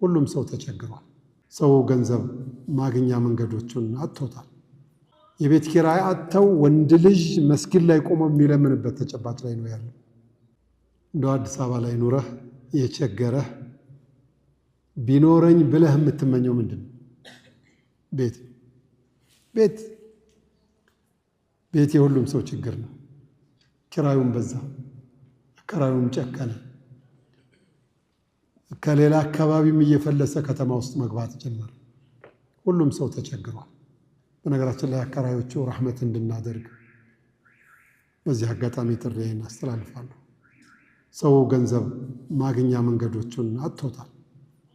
ሁሉም ሰው ተቸግሯል። ሰው ገንዘብ ማግኛ መንገዶቹን አጥቶታል። የቤት ኪራይ አጥተው ወንድ ልጅ መስጊድ ላይ ቆሞ የሚለምንበት ተጨባጭ ላይ ነው ያለው። እንደው አዲስ አበባ ላይ ኑረህ የቸገረህ ቢኖረኝ ብለህ የምትመኘው ምንድን ነው? ቤት የሁሉም ሰው ችግር ነው። ኪራዩም በዛ፣ አከራዩም ጨከነ። ከሌላ አካባቢም እየፈለሰ ከተማ ውስጥ መግባት ጀመረ። ሁሉም ሰው ተቸግሯል። በነገራችን ላይ አከራዮቹ ረሕመት እንድናደርግ በዚህ አጋጣሚ ጥሪዬን አስተላልፋለሁ። ሰው ገንዘብ ማግኛ መንገዶቹን አጥቶታል።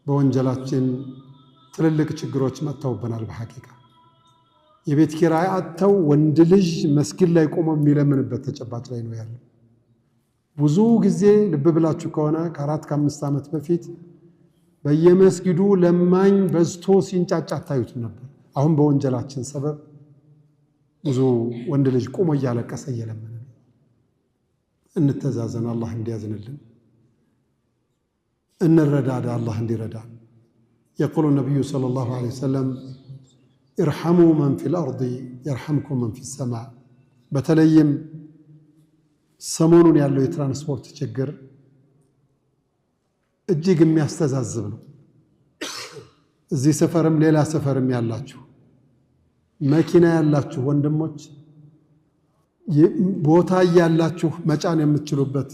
በወንጀላችን ትልልቅ ችግሮች መጥተውብናል። በሐቂቃ የቤት ኪራይ አጥተው ወንድ ልጅ መስጊድ ላይ ቆሞ የሚለምንበት ተጨባጭ ላይ ነው ያለው። ብዙ ጊዜ ልብ ብላችሁ ከሆነ ከ4-5 ዓመት በፊት በየመስጊዱ ለማኝ በዝቶ ሲንጫጫ ታዩት ነበር። አሁን በወንጀላችን ሰበብ ብዙ ወንድ ልጅ ቆሞ እያለቀሰ እየለመነ ነው። እንተዛዘን፣ አላህ እንዲያዝንልን። እንረዳዳ፣ አላህ እንዲረዳን። የቁሉ ነቢዩ ሰለላሁ ዐለይሂ ወሰለም ኢርሐሙ መን ፊል አርዲ የርሐምኩም መን ፊስ ሰማዕ። በተለይም ሰሞኑን ያለው የትራንስፖርት ችግር እጅግ የሚያስተዛዝብ ነው። እዚህ ሰፈርም ሌላ ሰፈርም ያላችሁ መኪና ያላችሁ ወንድሞች ቦታ ያላችሁ መጫን የምትችሉበት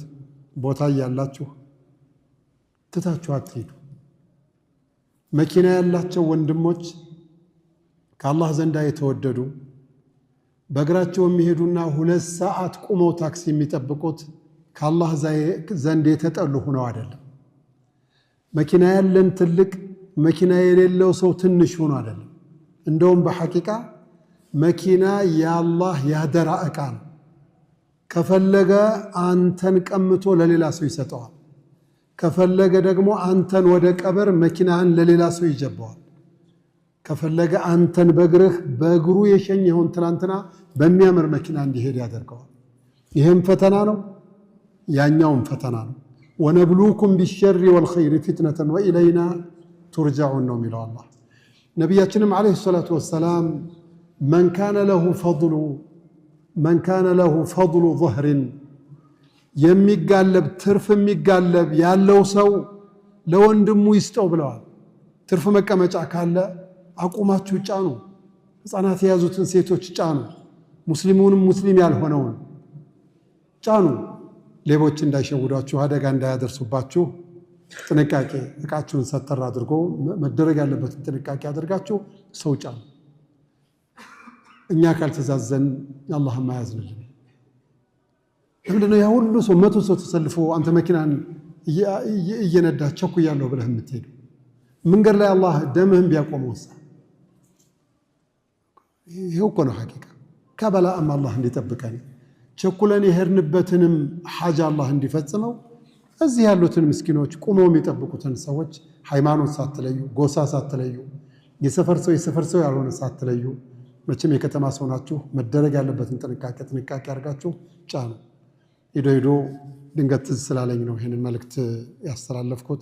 ቦታ ያላችሁ ትታችሁ አትሄዱ። መኪና ያላቸው ወንድሞች ከአላህ ዘንዳ የተወደዱ በእግራቸው የሚሄዱና 2 ሰዓት ቁመው ታክሲ የሚጠብቁት ከአላህ ዘንድ የተጠሉ ሆነው አይደለም። መኪና ያለን ትልቅ፣ መኪና የሌለው ሰው ትንሽ ሆኖ አይደለም። እንደውም በሐቂቃ መኪና የአላህ ያደራ ዕቃ ነው። ከፈለገ አንተን ቀምቶ ለሌላ ሰው ይሰጠዋል። ከፈለገ ደግሞ አንተን ወደ ቀብር መኪናህን ለሌላ ሰው ይጀባዋል። ከፈለገ አንተን በእግሩ የሸኘኸውን ትናንትና በሚያምር መኪና እንዲሄድ ያደርገዋል። ይህም ፈተና ነው፣ ያኛውም ፈተና ነው። ወነብሉኩም ቢሸሪ ወልኸይሪ ፊትነተን ወኢለይና ቱርጃዑን ነው የሚለው አላህ። ነቢያችንም ዓለይሂ ሰላቱ ወሰላም መን ካነ ለሁ ፈድሉ ظህርን የሚጋለብ ትርፍ የሚጋለብ ያለው ሰው ለወንድሙ ይስጠው ብለዋል። ትርፍ መቀመጫ ካለ አቁማችሁ ጫኑ። ሕፃናት የያዙትን ሴቶች ጫኑ። ሙስሊሙንም ሙስሊም ያልሆነውን ጫኑ። ሌቦች እንዳይሸውዷችሁ፣ አደጋ እንዳያደርሱባችሁ ጥንቃቄ፣ ዕቃችሁን ሰተር አድርጎ መደረግ ያለበትን ጥንቃቄ አድርጋችሁ ሰው ጫኑ። እኛ ካልተዛዘን አላህ ማያዝንልን። ለምንድነው ያ ሁሉ ሰው 100 ሰው ተሰልፎ አንተ መኪናን እየነዳ ቸኩያለሁ ብለህ የምትሄዱ? መንገድ ላይ አላህ ደምህን ቢያቆመውሳ? ይሄው እኮ ነው ሐቂቃ። ከበላእም አላህ እንዲጠብቀን ቸኩለን የሄድንበትንም ሐጃ አላህ እንዲፈጽመው እዚህ ያሉትን ምስኪኖች ቁመው የሚጠብቁትን ሰዎች ሃይማኖት ሳትለዩ፣ ጎሳ ሳትለዩ፣ የሰፈር ሰው ያልሆነ ሳትለዩ፣ መቼም የከተማ ሰው ናችሁ፣ መደረግ ያለበትን ጥንቃቄ አድርጋችሁ ጫኑ። ሄዶ ድንገት ትዝ ስላለኝ ነው ይህንን መልእክት ያስተላለፍኩት።